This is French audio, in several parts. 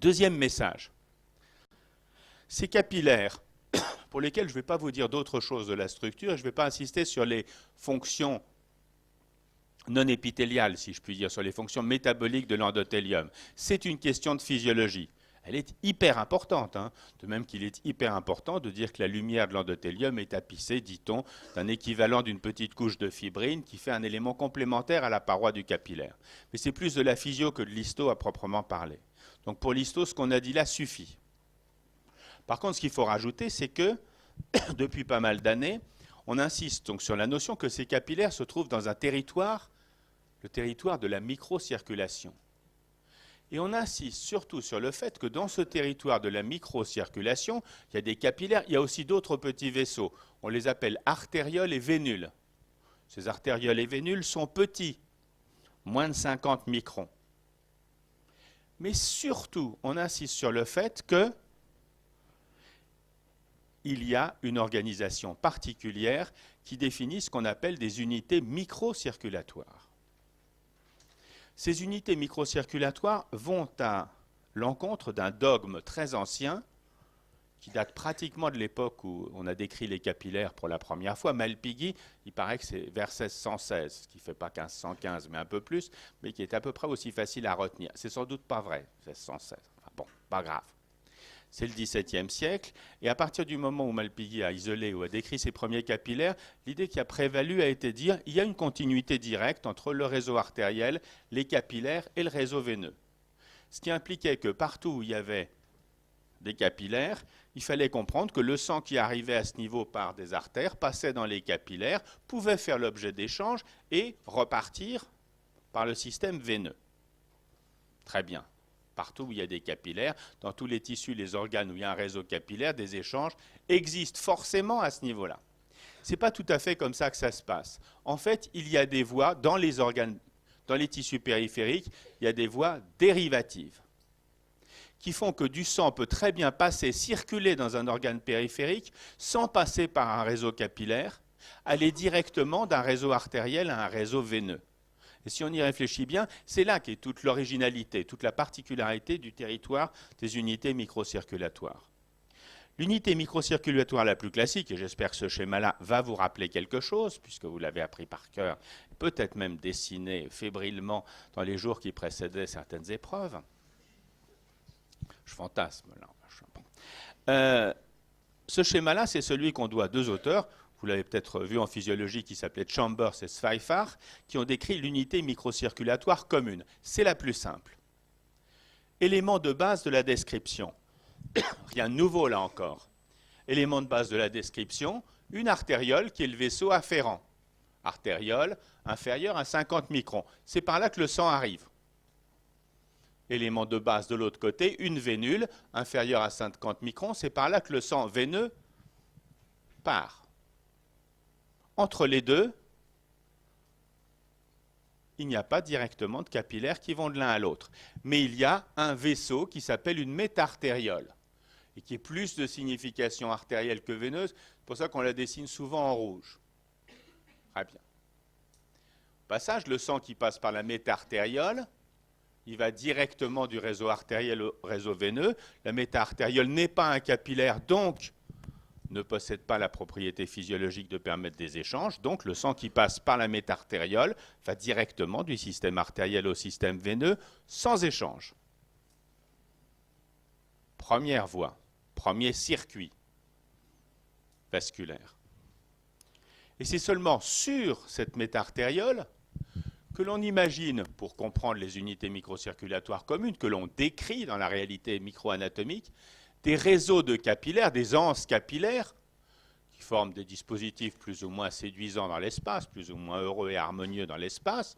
Deuxième message. Ces capillaires, pour lesquels je ne vais pas vous dire d'autre chose de la structure, et je ne vais pas insister sur les fonctions non épithéliales, si je puis dire, sur les fonctions métaboliques de l'endothélium. C'est une question de physiologie. Elle est hyper importante, hein. De même qu'il est hyper important de dire que la lumière de l'endothélium est tapissée, dit-on, d'un équivalent d'une petite couche de fibrine qui fait un élément complémentaire à la paroi du capillaire. Mais c'est plus de la physio que de l'histo à proprement parler. Donc pour l'histo, ce qu'on a dit là suffit. Par contre, ce qu'il faut rajouter, c'est que, depuis pas mal d'années, on insiste donc sur la notion que ces capillaires se trouvent dans un territoire, le territoire de la microcirculation. Et on insiste surtout sur le fait que dans ce territoire de la microcirculation, il y a des capillaires, il y a aussi d'autres petits vaisseaux. On les appelle artérioles et vénules. Ces artérioles et vénules sont petits, moins de 50 microns. Mais surtout, on insiste sur le fait que il y a une organisation particulière qui définit ce qu'on appelle des unités microcirculatoires. Ces unités microcirculatoires vont à l'encontre d'un dogme très ancien qui date pratiquement de l'époque où on a décrit les capillaires pour la première fois. Malpighi, il paraît que c'est vers 1616, ce qui ne fait pas 1515, mais un peu plus, mais qui est à peu près aussi facile à retenir. C'est sans doute pas vrai, 1616. Enfin bon, pas grave. C'est le XVIIe siècle, et à partir du moment où Malpighi a isolé ou a décrit ses premiers capillaires, l'idée qui a prévalu a été de dire qu'il y a une continuité directe entre le réseau artériel, les capillaires et le réseau veineux. Ce qui impliquait que partout où il y avait des capillaires, il fallait comprendre que le sang qui arrivait à ce niveau par des artères passait dans les capillaires, pouvait faire l'objet d'échanges et repartir par le système veineux. Très bien. Partout où il y a des capillaires, dans tous les tissus, les organes où il y a un réseau capillaire, des échanges existent forcément à ce niveau-là. Ce n'est pas tout à fait comme ça que ça se passe. En fait, il y a des voies dans les organes, dans les tissus périphériques, il y a des voies dérivatives qui font que du sang peut très bien passer, circuler dans un organe périphérique sans passer par un réseau capillaire, aller directement d'un réseau artériel à un réseau veineux. Et si on y réfléchit bien, c'est là qu'est toute l'originalité, toute la particularité du territoire des unités microcirculatoires. L'unité microcirculatoire la plus classique, et j'espère que ce schéma-là va vous rappeler quelque chose, puisque vous l'avez appris par cœur, peut-être même dessiné fébrilement dans les jours qui précédaient certaines épreuves. Je fantasme là. Ce schéma-là, c'est celui qu'on doit à deux auteurs. Vous l'avez peut-être vu en physiologie, qui s'appelait Chambers et Sweifart, qui ont décrit l'unité microcirculatoire commune. C'est la plus simple. Élément de base de la description. Rien de nouveau là encore. Élément de base de la description, une artériole qui est le vaisseau afférent. Artériole inférieure à 50 microns. C'est par là que le sang arrive. Élément de base de l'autre côté, une vénule inférieure à 50 microns. C'est par là que le sang veineux part. Entre les deux, il n'y a pas directement de capillaires qui vont de l'un à l'autre. Mais il y a un vaisseau qui s'appelle une métartériole et qui est plus de signification artérielle que veineuse. C'est pour ça qu'on la dessine souvent en rouge. Très bien. Au passage, le sang qui passe par la métartériole, il va directement du réseau artériel au réseau veineux. La métartériole n'est pas un capillaire, donc ne possède pas la propriété physiologique de permettre des échanges. Donc le sang qui passe par la métartériole va directement du système artériel au système veineux sans échange. Première voie, premier circuit vasculaire. Et c'est seulement sur cette métartériole que l'on imagine, pour comprendre les unités microcirculatoires communes, que l'on décrit dans la réalité microanatomique, des réseaux de capillaires, des anses capillaires, qui forment des dispositifs plus ou moins séduisants dans l'espace, plus ou moins heureux et harmonieux dans l'espace,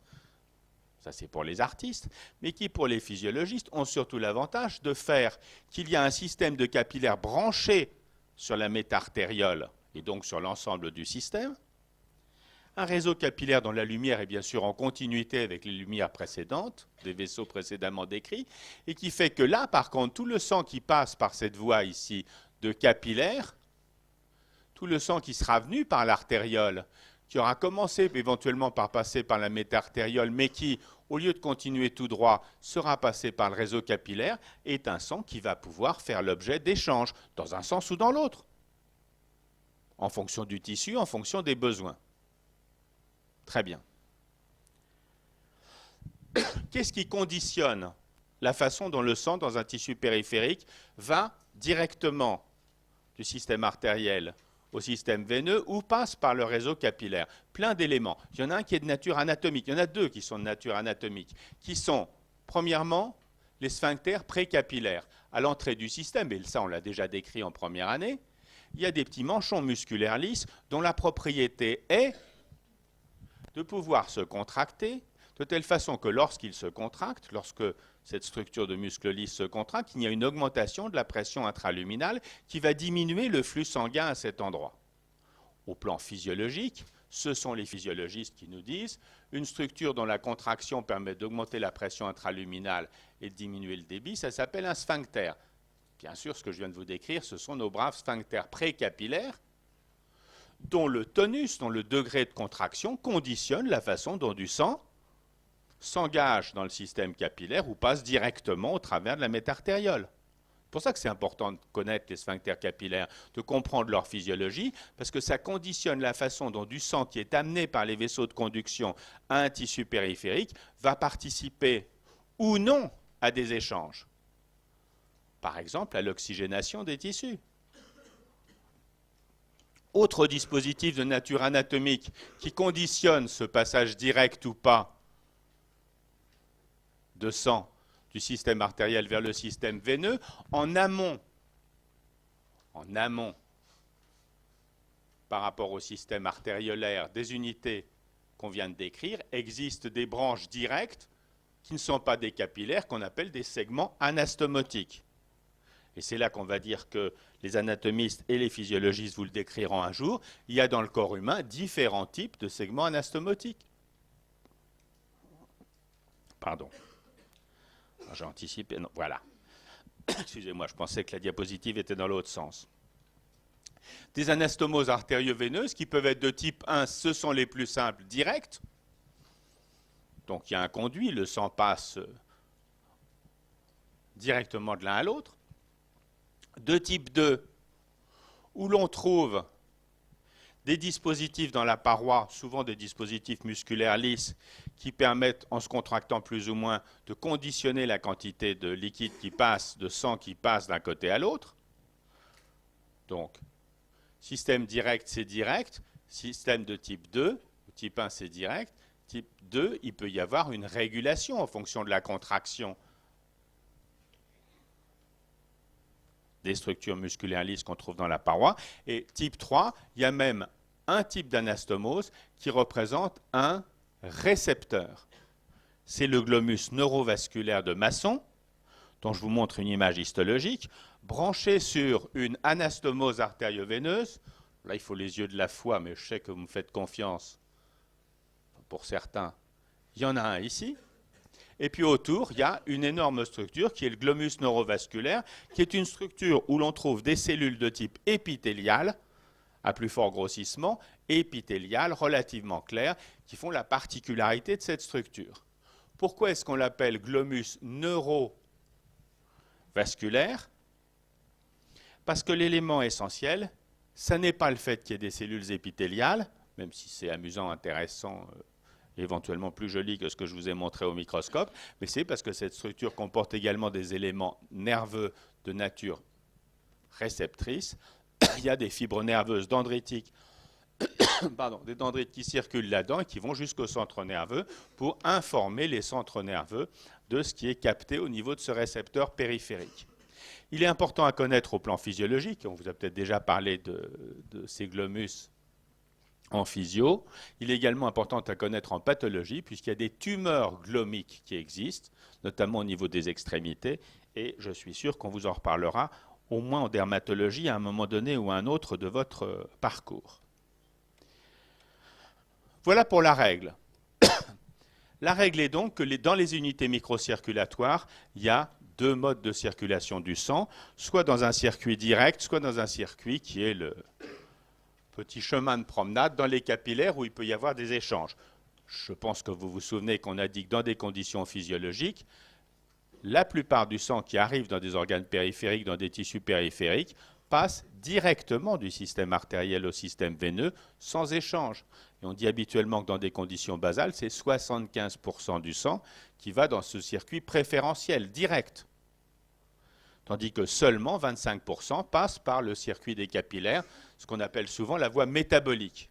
ça c'est pour les artistes, mais qui pour les physiologistes ont surtout l'avantage de faire qu'il y a un système de capillaires branché sur la métartériole et donc sur l'ensemble du système, un réseau capillaire dont la lumière est bien sûr en continuité avec les lumières précédentes, des vaisseaux précédemment décrits, et qui fait que là, par contre, tout le sang qui passe par cette voie ici de capillaire, tout le sang qui sera venu par l'artériole, qui aura commencé éventuellement par passer par la métartériole, mais qui, au lieu de continuer tout droit, sera passé par le réseau capillaire, est un sang qui va pouvoir faire l'objet d'échanges, dans un sens ou dans l'autre, en fonction du tissu, en fonction des besoins. Très bien. Qu'est-ce qui conditionne la façon dont le sang, dans un tissu périphérique, va directement du système artériel au système veineux ou passe par le réseau capillaire? Plein d'éléments. Il y en a un qui est de nature anatomique. Il y en a deux qui sont de nature anatomique, qui sont, premièrement, les sphincters précapillaires. À l'entrée du système, et ça on l'a déjà décrit en première année, il y a des petits manchons musculaires lisses dont la propriété est de pouvoir se contracter de telle façon que lorsqu'ils se contractent, lorsque cette structure de muscle lisse se contracte, il y a une augmentation de la pression intraluminale qui va diminuer le flux sanguin à cet endroit. Au plan physiologique, ce sont les physiologistes qui nous disent une structure dont la contraction permet d'augmenter la pression intraluminale et de diminuer le débit, ça s'appelle un sphincter. Bien sûr, ce que je viens de vous décrire, ce sont nos braves sphincters précapillaires dont le tonus, dont le degré de contraction conditionne la façon dont du sang s'engage dans le système capillaire ou passe directement au travers de la métartériole. C'est pour ça que c'est important de connaître les sphincters capillaires, de comprendre leur physiologie, parce que ça conditionne la façon dont du sang qui est amené par les vaisseaux de conduction à un tissu périphérique va participer ou non à des échanges. Par exemple, à l'oxygénation des tissus. Autre dispositif de nature anatomique qui conditionne ce passage direct ou pas de sang du système artériel vers le système veineux, en amont, par rapport au système artériolaire des unités qu'on vient de décrire, existent des branches directes qui ne sont pas des capillaires, qu'on appelle des segments anastomotiques. Et c'est là qu'on va dire que les anatomistes et les physiologistes vous le décriront un jour, il y a dans le corps humain différents types de segments anastomotiques. Pardon. J'ai anticipé, non, voilà. Excusez-moi, je pensais que la diapositive était dans l'autre sens. Des anastomoses artério-veineuses qui peuvent être de type 1, ce sont les plus simples, directes. Donc il y a un conduit, le sang passe directement de l'un à l'autre. De type 2, où l'on trouve des dispositifs dans la paroi, souvent des dispositifs musculaires lisses, qui permettent, en se contractant plus ou moins, de conditionner la quantité de liquide qui passe, de sang qui passe d'un côté à l'autre. Donc, système direct, c'est direct. Système de type 2, type 1, c'est direct. Type 2, il peut y avoir une régulation en fonction de la contraction des structures musculaires lisses qu'on trouve dans la paroi. Et type 3, il y a même un type d'anastomose qui représente un récepteur. C'est le glomus neurovasculaire de Masson, dont je vous montre une image histologique, branché sur une anastomose artério-veineuse. Là, il faut les yeux de la foi, mais je sais que vous me faites confiance. Pour certains, il y en a un ici. Et puis autour, il y a une énorme structure qui est le glomus neurovasculaire, qui est une structure où l'on trouve des cellules de type épithélial, à plus fort grossissement, épithélial, relativement clair, qui font la particularité de cette structure. Pourquoi est-ce qu'on l'appelle glomus neurovasculaire? Parce que l'élément essentiel, ça n'est pas le fait qu'il y ait des cellules épithéliales, même si c'est amusant, intéressant, éventuellement plus joli que ce que je vous ai montré au microscope, mais c'est parce que cette structure comporte également des éléments nerveux de nature réceptrice. Il y a des fibres nerveuses dendritiques, des dendrites qui circulent là-dedans et qui vont jusqu'au centre nerveux pour informer les centres nerveux de ce qui est capté au niveau de ce récepteur périphérique. Il est important à connaître au plan physiologique, on vous a peut-être déjà parlé de ces glomus en physio. Il est également important à connaître en pathologie, puisqu'il y a des tumeurs glomiques qui existent, notamment au niveau des extrémités, et je suis sûr qu'on vous en reparlera au moins en dermatologie à un moment donné ou à un autre de votre parcours. Voilà pour la règle. La règle est donc que dans les unités microcirculatoires, il y a deux modes de circulation du sang, soit dans un circuit direct, soit dans un circuit qui est le petit chemin de promenade dans les capillaires où il peut y avoir des échanges. Je pense que vous vous souvenez qu'on a dit que dans des conditions physiologiques, la plupart du sang qui arrive dans des organes périphériques, dans des tissus périphériques, passe directement du système artériel au système veineux sans échange. Et on dit habituellement que dans des conditions basales, c'est 75% du sang qui va dans ce circuit préférentiel, direct. Tandis que seulement 25% passe par le circuit des capillaires, ce qu'on appelle souvent la voie métabolique.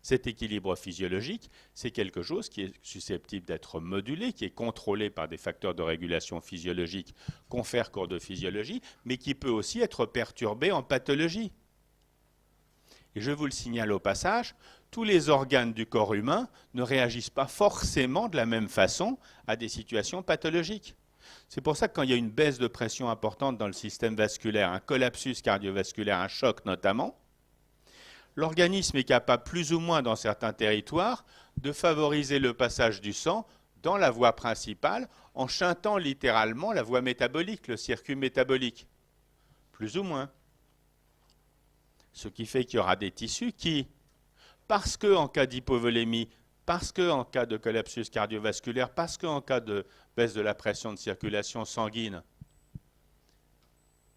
Cet équilibre physiologique, c'est quelque chose qui est susceptible d'être modulé, qui est contrôlé par des facteurs de régulation physiologique qu'on fait cours de physiologie, mais qui peut aussi être perturbé en pathologie. Et je vous le signale au passage, tous les organes du corps humain ne réagissent pas forcément de la même façon à des situations pathologiques. C'est pour ça que quand il y a une baisse de pression importante dans le système vasculaire, un collapsus cardiovasculaire, un choc notamment, l'organisme est capable, plus ou moins dans certains territoires, de favoriser le passage du sang dans la voie principale en shuntant littéralement la voie métabolique, le circuit métabolique. Plus ou moins. Ce qui fait qu'il y aura des tissus qui, parce qu'en cas d'hypovolémie, parce qu'en cas de collapsus cardiovasculaire, parce qu'en cas de baisse de la pression de circulation sanguine,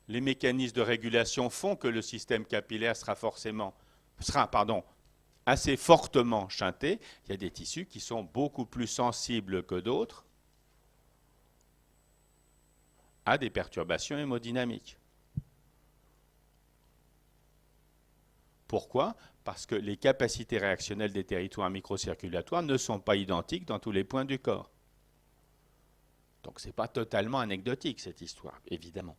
les mécanismes de régulation font que le système capillaire sera assez fortement shunté. Il y a des tissus qui sont beaucoup plus sensibles que d'autres à des perturbations hémodynamiques. Pourquoi? Parce que les capacités réactionnelles des territoires microcirculatoires ne sont pas identiques dans tous les points du corps. Donc ce n'est pas totalement anecdotique cette histoire, évidemment.